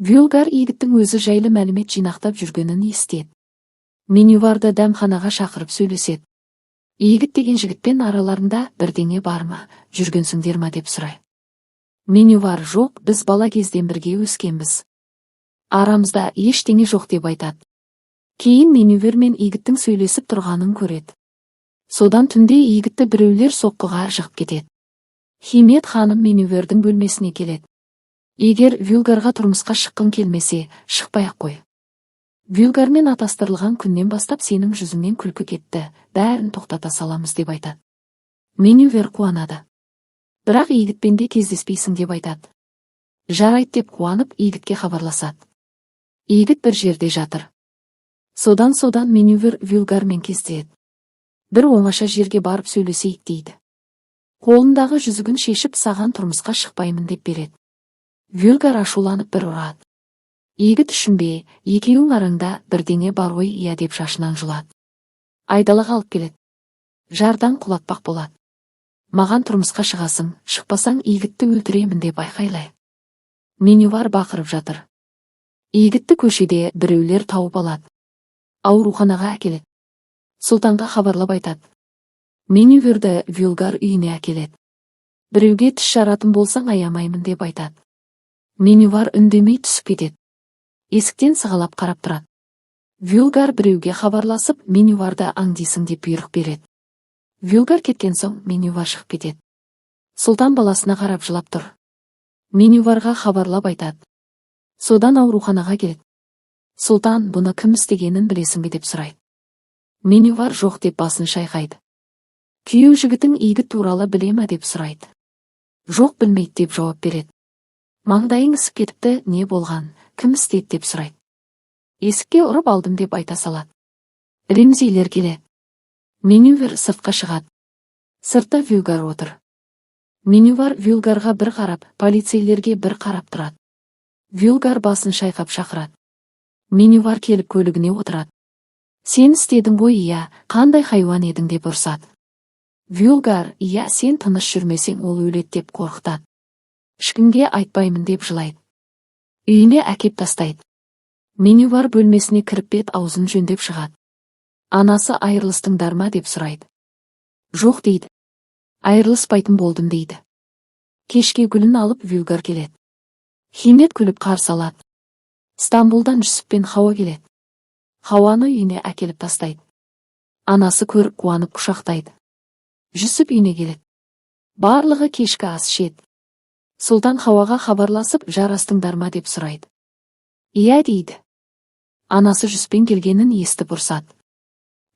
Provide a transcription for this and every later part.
Вюлгар егіттің өзі жайлы мәлімет жинақтап жүргенін естеді. Менюварды дәмханаға шақырып сөйлеседі. Егіт деген жігітпен араларында бірдеңе бар ма, жүргенсіңдер ма деп сұрайды. Менювар: жоқ, біз бала кезден бірге өскенбіз. Арамызда ештеңе жоқ деп айтады. Кейін Менювер мен егіттің сөйлесіп тұрғанын көреді. Содан түнде егітті біреулер соққыға жығып кетеді. Химет ханым Менювердің бөлмесіне келеді. Егер Вюлгарға тұрмысқа шыққың келмесе, шықпай-ақ қой. Вюлгармен атастырылған күннен бастап сенің жүзіңнен күлкі кетті, бәрін тоқтата саламыз деп айтады. Менювер қуанады. Бірақ егітпен де кездеспейсің деп айтады. Жарайды деп қуанып егітке хабарласады. Егіт бір жерде жатыр. Содан Менювер Вюлгармен кездеседі. Бір оңаша жерге барып сөйлесейік дейді. Қолындағы жүзігін шешіп, саған тұрмысқа шықпаймын деп береді. Вюлгар ашуланып бір ұрады. Егіт үшін бе, екеуің араңда бірдеңе бар ғой, иә деп шашынан жұлады. Айдалаға алып келеді. Жардан құлатпақ болады. Маған тұрмысқа шығасың, шықпасаң егітті өлтіремін деп айқайлайды. Менювар бақырып жатыр. Егітті көшеде біреулер тауып алады. Ауруханаға әкеледі. Сұлтанға хабарлап айтады. Менюверді Вюлгар үйіне әкеледі. Біреуге тіс жаратын болсаң аямаймын деп айтады. Менювар үндемей түсіп кетеді. Есіктен сығалап қарап тұрады. Вюлгар біреуге хабарласып, Менюварды аңдисың деп бұйрық береді. Вюлгар кеткен соң Менювар шығып кетеді. Сұлтан баласына қарап жылап тұр. Менюварға хабарлап айтады. Содан ауруханаға келеді. Сұлтан: бұны кім істегенін білесің бе деп сұрайды. Менювар жоқ деп басын шайқайды. Күйеу жігітің егіт туралы біле ме деп сұрайды. Жоқ, білмейді деп жауап береді. Маңдайың ісіп кетіпті, не болған, кім істеді деп сұрайды. Есікке ұрып алдым деп айта салады. Ремзилер келеді. Менювер сыртқа шығады. Сыртта Вюлгар отыр. Менювар Вюлгарға бір қарап, полицейлерге бір қарап тұрады. Вюлгар басын шайқап шақырады. Менювар келіп көлігіне отырады. Сен істедің ғой, иә, қандай хайуан едің деп ұрсады. Вюлгар: иә, сен тыныш жүрмесең ол өледі деп қорқытады. Ешкімге айтпаймын деп жылайды. Үйіне әкеп тастайды. Менювар бөлмесіне кіріп бет-аузын жөндеп шығады. Анасы: айырылыстыңдар ма деп сұрайды. Жоқ дейді. Айырылыспайтын болдым дейді. Кешке гүлін алып Вюлгар келеді. Химет күліп қарсы алады. Стамбулдан Жүсіп пен Хауа келеді. Хауаны үйіне әкеліп тастайды. Анасы көріп қуанып құшақтайды. Жүсіп үйіне келеді. Барлығы кешкі ас ішеді. Сұлтан Хауаға хабарласып, жарастыңдар ма деп сұрайды. Иә дейді. Анасы Жүсіппен келгенін естіп ұрсады.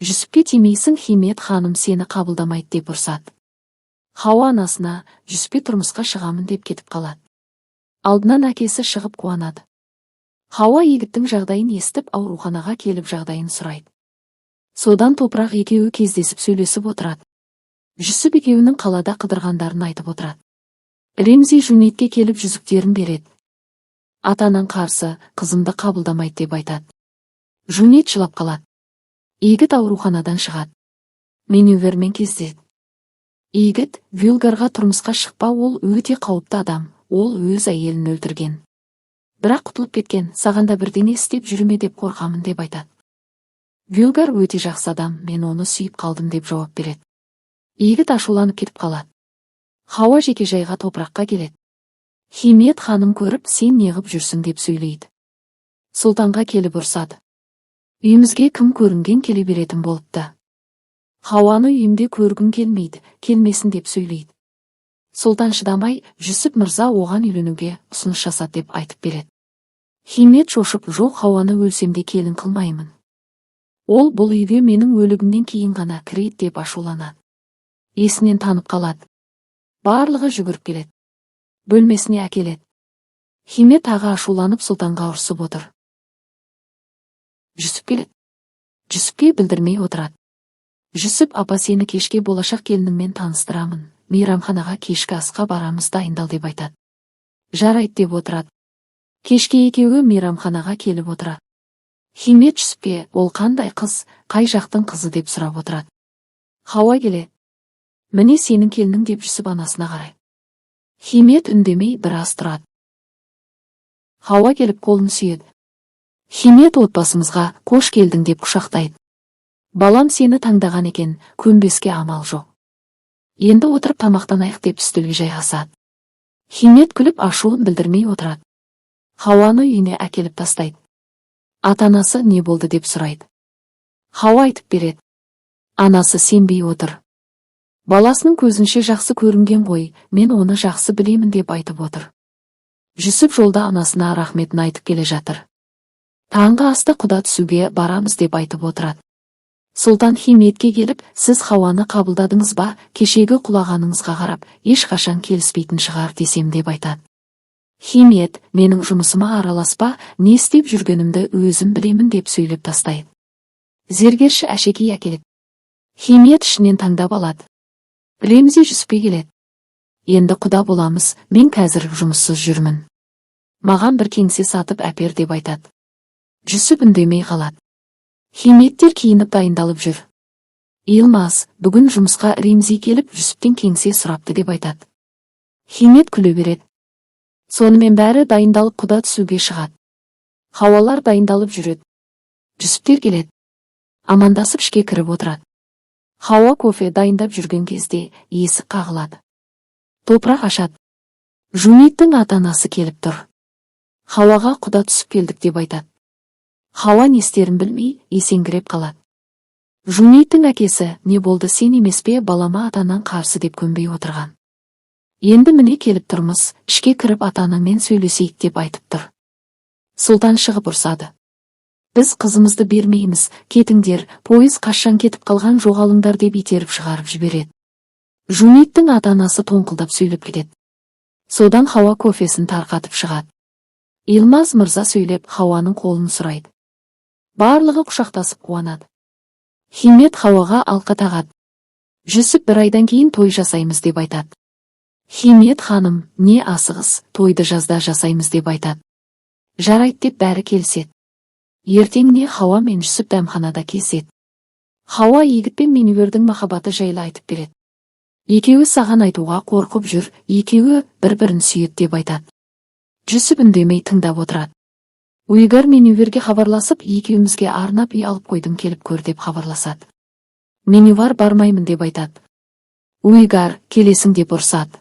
Жүсіпке тимейсің, Химет ханым сені қабылдамайды деп ұрсады. Хауа анасына: Жүсіпке тұрмысқа шығамын деп кетіп қалады. Алдынан әкесі шығып қуанады. Хауа егіттің жағдайын естіп ауруханаға келіп жағдайын сұрайды. Содан Топырақ екеуі кездесіп сөйлесіп отырады. Жүсіп екеуінің қалада қыдырғандарын айтып отырады. Ремзи Жунетке келіп жүзіктерін береді. Атанан қарсы, қызымды қабылдамайды деп айтады. Жунет жылап қалады. Егіт ауруханадан шығады. Менювермен кездеседі. Егіт: Вюлгарға тұрмысқа шықпа, ол өте қауіпті адам, ол өз әйелін өлтірген. Бірақ құтылып кеткен, саған да бірдеңе істеп жүрме деп қорқамын деп айтады. Вюлгар: өте жақсы адам, мен оны сүйіп қалдым деп жауап береді. Егіт ашуланып кетіп қалады. Хауа жеке жайға Топыраққа келеді. Химет ханым көріп, сен неғып жүрсің деп сөйлейді. Сұлтанға келіп ұрсады. Үйімізге кім көрінген келе беретін болыпты. Хауаны үйімде көргім келмейді, келмесін деп сөйлейді. Сұлтан шыдамай: Жүсіп мырза оған үйленуге ұсыныс жасат деп айтып береді. Химет шошып: жоқ, Хауаны өлсем де келін қылмаймын. Ол бұл үйге менің өлігімнен кейін ғана кіреді деп ашуланады. Есінен танып қалады. Барлығы жүгіріп келеді. Бөлмесіне әкеледі. Химет тағы ашуланып сұлтанға ұрсып отыр. Жүсіп келеді. Жүсіпке білдірмей отырады. Жүсіп: апа, сені кешке болашақ келініммен таныстырамын. Мейрамханаға кешкі асқа барамыз, дайындал деп айтады. Жарайды деп отырады. Кешке екеуі мейрамханаға келіп отырады. Химет Жүсіпке: ол қандай қыз, қай жақтың қызы деп сұрап отырады. Хауа келеді. Міне сенің келінің деп Жүсіп анасына қарайды. Химет үндемей біраз тұрады. Хауа келіп қолын сүйеді. Химет отбасымызға қош келдің деп құшақтайды. Балам сені таңдаған екен, көнбеске амал жоқ. Енді отырып тамақтанайық деп үстелге жайғасады. Химет күліп ашуын білдірмей отырады. Хауаны үйіне әкеліп тастайды. Ата-анасы не болды деп сұрайды. Хауа айтып береді. Анасы сенбей отыр. Баласының көзінше жақсы көрінген ғой, мен оны жақсы білемін деп айтып отыр. Жүсіп жолда анасына рахметін айтып келе жатыр. Таңғы асты құда түсуге барамыз деп айтып отырады. Сұлтан Химетке келіп, сіз Хауаны қабылдадыңыз ба, кешегі құлағаныңызға қарап, ешқашан келіспейтін шығар десем деп айтады. Химет, менің жұмысыма араласпа, не істеп жүргенімді өзім білемін деп сөйлеп тастайды. Зергерші әшекей әкеледі. Химет ішінен таңдап алады. Ремзи Жүсіпке келеді. Енді құда боламыз, мен қазір жұмыссыз жүрмін. Маған бір кеңсе сатып әпер деп айтады. Жүсіп үндемей қалады. Химеттер киініп дайындалып жүр. Илмаз, бүгін жұмысқа Ремзи келіп Жүсіптен кеңсе сұрапты деп айтады. Химет күле береді. Сонымен бәрі дайындалып құда түсуге шығады. Хауалар дайындалып жүреді. Жүсіптер келеді. Амандасып ішке кіріп отырады. Хауа кофе дайындап жүрген кезде есік қағылады. Топырақ ашады. Жумиттің ата-анасы келіп тұр. Хауаға құда түсіп келдік деп айтады. Хауа не істерін білмей есеңгіреп қалады. Жумиттің әкесі, не болды сен емес пе балама атанан қарсы деп көнбей отырған. Енді міне келіп тұрмыз, ішке кіріп ата-анаңмен сөйлесейік деп айтып тұр. Сұлтан шығып ұрсады. Біз қызымызды бермейміз, кетіңдер, пойыз қашан кетіп қалған жоғалыңдар деп итеріп шығарып жібереді. Жумиттің ата-анасы тоңқылдап сөйлеп кетеді. Содан Хауа кофесін тарқатып шығады. Илмаз мырза сөйлеп Хауаның қолын сұрайды. Барлығы құшақтасып қуанады. Химет Хауаға алқа тағады. Жүсіп бір айдан кейін той жасаймыз деп айтады. Химет ханым, не асығыс, тойды жазда жасаймыз деп айтады. Жарайды деп бәрі келіседі. Ертеңіне Хауа мен Жүсіп дәмханада кездеседі. Хауа егіт пен Менювердің махаббаты жайлы айтып береді. Екеуі саған айтуға қорқып жүр, екеуі бір-бірін сүйеді деп айтады. Жүсіп үндемей тыңдап отырады. Уйгар Менюверге хабарласып, екеумізге арнап үй алып қойдым, келіп көр деп хабарласады. Менювар бармаймын деп айтады. Уйгар, келесің деп ұрсады.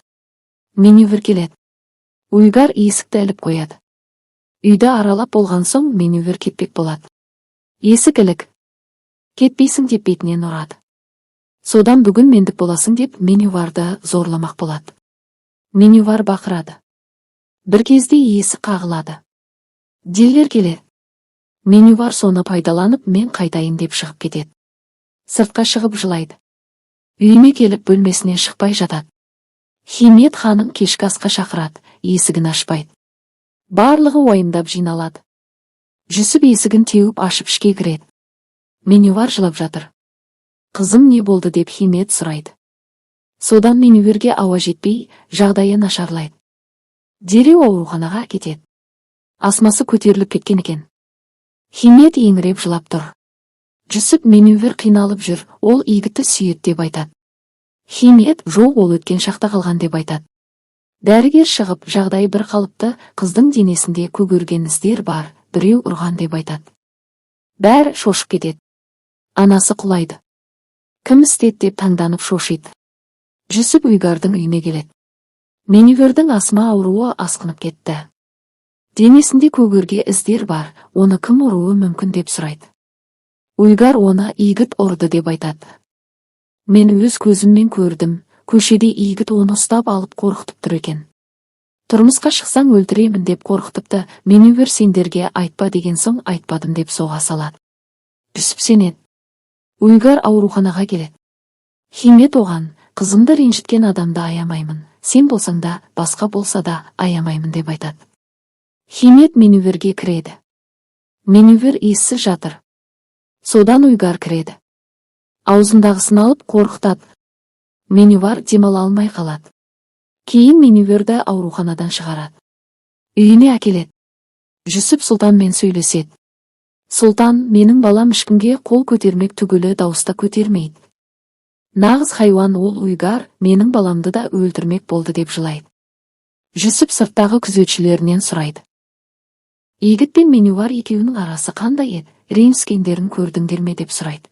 Менювер келеді. Уйгар есікті іліп қояды. Үйді аралап болған соң Менювер кетпек болады. Есік ілік. Кетпейсің деп бетінен ұрады. Содан бүгін мендік боласың деп Менюварды зорламақ болады. Менювар бақырады. Бір кезде есік қағылады. Дилер келеді. Менювар соны пайдаланып, мен қайтайын деп шығып кетеді. Сыртқа шығып жылайды. Үйіне келіп бөлмесінен шықпай жатады. Химет ханым кешкі асқа шақырады, есігін ашпайды. Барлығы уайымдап жиналады. Жүсіп есігін теуіп ашып ішке кіреді. Менювар жылап жатыр. Қызым не болды деп Химет сұрайды. Содан Менюверге ауа жетпей, жағдайы нашарлайды. Дереу ауруханаға кетеді. Асмасы көтеріліп кеткен екен. Химет еңіреп жылап тұр. Жүсіп Менювер қиналып жүр, ол егітті сүйет деп айтады. Химет жоқ, ол өткен шақта қалған деп айтады. Дәрігер шығып, жағдайы бір қалыпты, қыздың денесінде көгерген іздер бар, біреу ұрған деп айтады. Бәрі шошып кетеді. Анасы құлайды. Кім істеді деп таңданып шошиды. Жүсіп Уйгардың үйіне келеді. Менювердің астма ауруы асқынып кетті. Денесінде көгерге іздер бар, оны кім ұруы мүмкін деп сұрайды. Уйгар оны егіт ұрды деп айтады. Мен өз көзіммен көрдім, көшеде егіт оны ұстап алып қорқытып тұр екен. Тұрмысқа шықсаң өлтіремін деп қорқытыпты, Менювер сендерге айтпа деген соң айтпадым деп соға салады. Жүсіп сенеді. Уйгар ауруханаға келеді. Химет оған, қызымды ренжіткен адамды аямаймын, сен болсаң да, басқа болса да аямаймын деп айтады. Химет Менюверге кіреді. Менювер ессіз жатыр. Содан Уйгар кіреді. Аузындағысын алып қорқытады. Менювар демала алмай қалады. Кейін Менюверді ауруханадан шығарады. Үйіне әкеледі. Жүсіп Сұлтанмен сөйлеседі. Сұлтан, менің балам ешкімге қол көтермек түгілі дауыста көтермейді. Нағыз хайуан ол Уйгар, менің баламды да өлтірмек болды деп жылайды. Жүсіп сырттағы күзетшілерінен сұрайды. Егіт пен Менювар екеуінің арасы қандай еді, ренжіскендерін көрдіңдер ме деп сұрайды.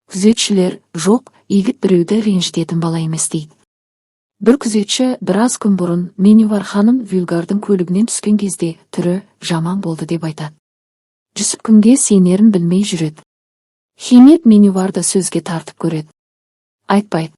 Күзетшілер, жоқ, егіт біреуді ренжітетін бала емес дейді. Бір күзетші біраз күн бұрын Менювар ханым Вюлгардың көлігінен түскен кезде түрі жаман болды деп айтады. Жүсіп кімге сенерін білмей жүреді. Химет Менюварды сөзге тартып көреді. Айтпайды.